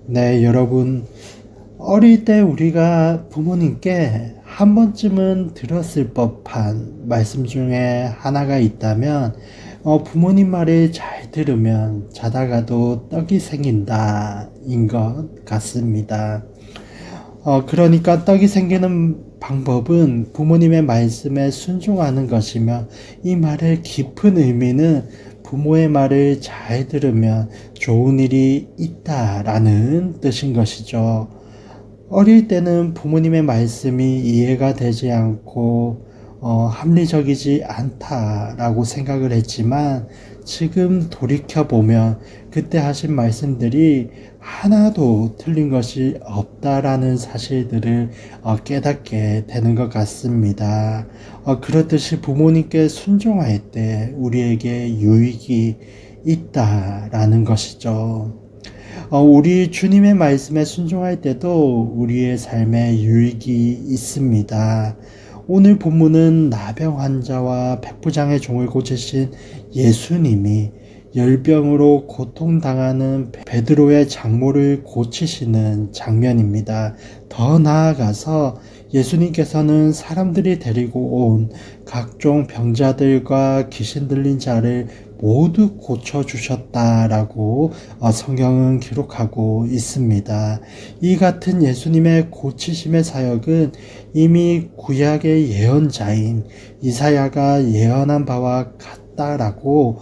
네, 여러분. 어릴 때 우리가 부모님께 한 번쯤은 들었을 법한 말씀 중에 하나가 있다면, 부모님 말을 잘 들으면 자다가도 떡이 생긴다, 인 것 같습니다. 그러니까 떡이 생기는 방법은 부모님의 말씀에 순종하는 것이며, 이 말의 깊은 의미는 부모의 말을 잘 들으면 좋은 일이 있다라는 뜻인 것이죠. 어릴 때는 부모님의 말씀이 이해가 되지 않고 합리적이지 않다라고 생각을 했지만, 지금 돌이켜보면 그때 하신 말씀들이 하나도 틀린 것이 없다라는 사실들을 깨닫게 되는 것 같습니다. 그렇듯이 부모님께 순종할 때 우리에게 유익이 있다라는 것이죠. 우리 주님의 말씀에 순종할 때도 우리의 삶에 유익이 있습니다. 오늘 본문은 나병 환자와 백부장의 종을 고치신 예수님이 열병으로 고통당하는 베드로의 장모를 고치시는 장면입니다. 더 나아가서 예수님께서는 사람들이 데리고 온 각종 병자들과 귀신 들린 자를 모두 고쳐주셨다라고 성경은 기록하고 있습니다. 이 같은 예수님의 고치심의 사역은 이미 구약의 예언자인 이사야가 예언한 바와 같다라고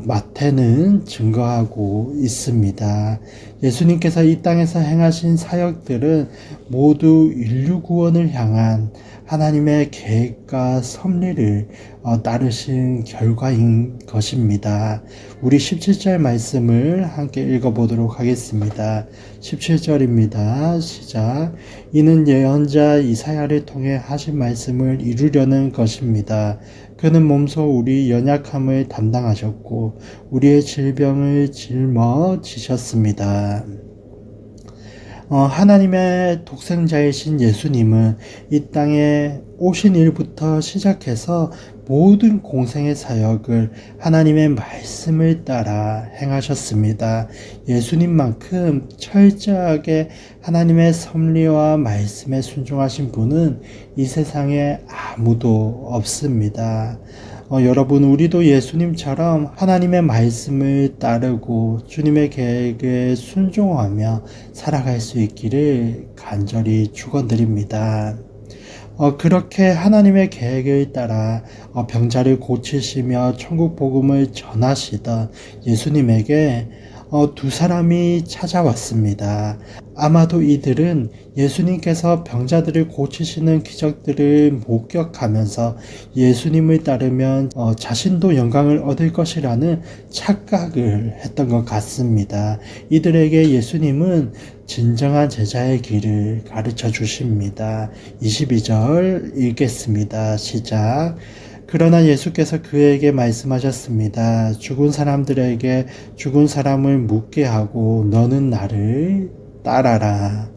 마태는 증거하고 있습니다. 예수님께서 이 땅에서 행하신 사역들은 모두 인류 구원을 향한 하나님의 계획과 섭리를 따르신 결과인 것입니다. 우리 17절 말씀을 함께 읽어보도록 하겠습니다. 17절입니다. 시작. 이는 예언자 이사야를 통해 하신 말씀을 이루려는 것입니다. 그는 몸소 우리 연약함을 담당하셨고 우리의 질병을 짊어지셨습니다. 하나님의 독생자이신 예수님은 이 땅에 오신 일부터 시작해서 모든 공생의 사역을 하나님의 말씀을 따라 행하셨습니다. 예수님만큼 철저하게 하나님의 섭리와 말씀에 순종하신 분은 이 세상에 아무도 없습니다. 여러분, 우리도 예수님처럼 하나님의 말씀을 따르고 주님의 계획에 순종하며 살아갈 수 있기를 간절히 축원드립니다. 그렇게 하나님의 계획을 따라 병자를 고치시며 천국 복음을 전하시던 예수님에게 두 사람이 찾아왔습니다. 아마도 이들은 예수님께서 병자들을 고치시는 기적들을 목격하면서 예수님을 따르면 자신도 영광을 얻을 것이라는 착각을 했던 것 같습니다. 이들에게 예수님은 진정한 제자의 길을 가르쳐 주십니다. 22절 읽겠습니다. 시작. 그러나 예수께서 그에게 말씀하셨습니다. 죽은 사람들에게 죽은 사람을 묻게 하고 너는 나를 따라라.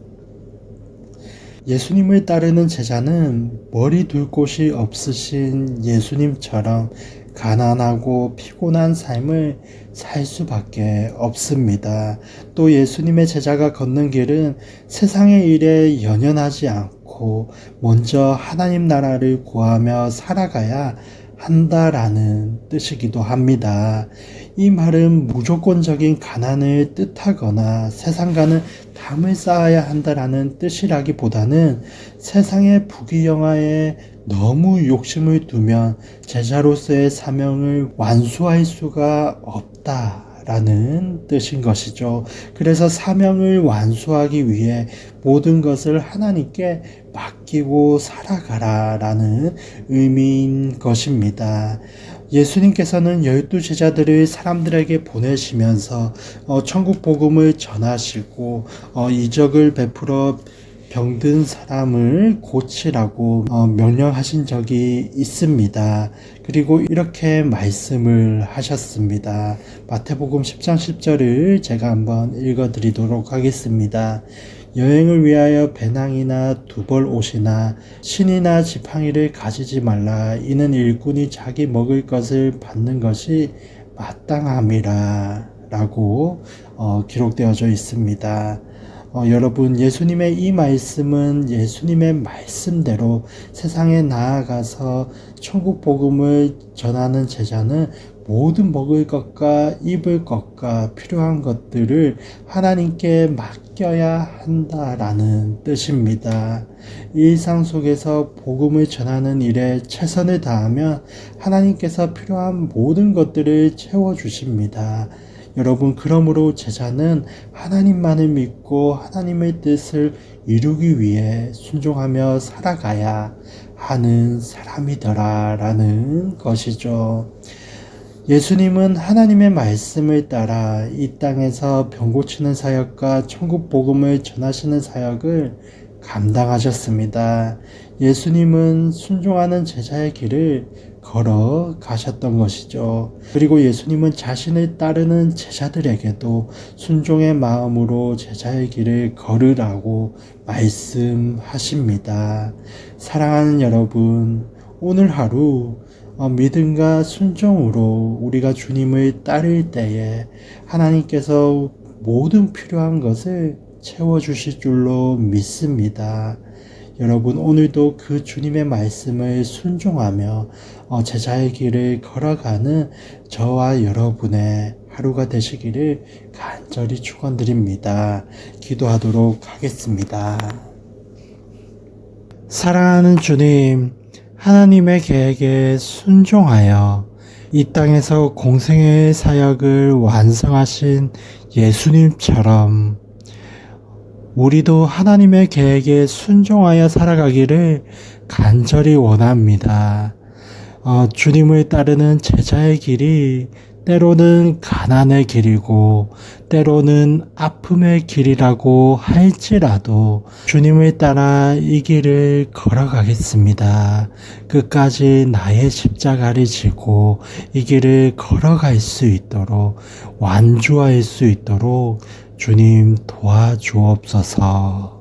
예수님을 따르는 제자는 머리 둘 곳이 없으신 예수님처럼 가난하고 피곤한 삶을 살 수밖에 없습니다. 또 예수님의 제자가 걷는 길은 세상의 일에 연연하지 않고 먼저 하나님 나라를 구하며 살아가야 한다라는 뜻이기도 합니다. 이 말은 무조건적인 가난을 뜻하거나 세상과는 담을 쌓아야 한다라는 뜻이라기보다는 세상의 부귀영화에 너무 욕심을 두면 제자로서의 사명을 완수할 수가 없다라는 뜻인 것이죠. 그래서 사명을 완수하기 위해 모든 것을 하나님께 맡기고 살아가라라는 의미인 것입니다. 예수님께서는 12 제자들을 사람들에게 보내시면서 천국 복음을 전하시고 이적을 베풀어 병든 사람을 고치라고 명령하신 적이 있습니다. 그리고 이렇게 말씀을 하셨습니다. 마태복음 10장 10절을 제가 한번 읽어드리도록 하겠습니다. 여행을 위하여 배낭이나 두벌 옷이나 신이나 지팡이를 가지지 말라. 이는 일꾼이 자기 먹을 것을 받는 것이 마땅함이라 라고 기록되어져 있습니다. 여러분, 예수님의 이 말씀은 예수님의 말씀대로 세상에 나아가서 천국 복음을 전하는 제자는 모든 먹을 것과 입을 것과 필요한 것들을 하나님께 맡겨야 한다라는 뜻입니다. 일상 속에서 복음을 전하는 일에 최선을 다하면 하나님께서 필요한 모든 것들을 채워주십니다. 여러분, 그러므로 제자는 하나님만을 믿고 하나님의 뜻을 이루기 위해 순종하며 살아가야 하는 사람이더라 라는 것이죠. 예수님은 하나님의 말씀을 따라 이 땅에서 병 고치는 사역과 천국 복음을 전하시는 사역을 감당하셨습니다. 예수님은 순종하는 제자의 길을 걸어 가셨던 것이죠. 그리고 예수님은 자신을 따르는 제자들에게도 순종의 마음으로 제자의 길을 걸으라고 말씀하십니다. 사랑하는 여러분, 오늘 하루 믿음과 순종으로 우리가 주님을 따를 때에 하나님께서 모든 필요한 것을 채워주실 줄로 믿습니다. 여러분, 오늘도 그 주님의 말씀을 순종하며 제자의 길을 걸어가는 저와 여러분의 하루가 되시기를 간절히 축원드립니다. 기도하도록 하겠습니다. 사랑하는 주님, 하나님의 계획에 순종하여 이 땅에서 공생의 사역을 완성하신 예수님처럼 우리도 하나님의 계획에 순종하여 살아가기를 간절히 원합니다. 주님을 따르는 제자의 길이 때로는 가난의 길이고 때로는 아픔의 길이라고 할지라도 주님을 따라 이 길을 걸어가겠습니다. 끝까지 나의 십자가를 지고 이 길을 걸어갈 수 있도록, 완주할 수 있도록 주님 도와주옵소서.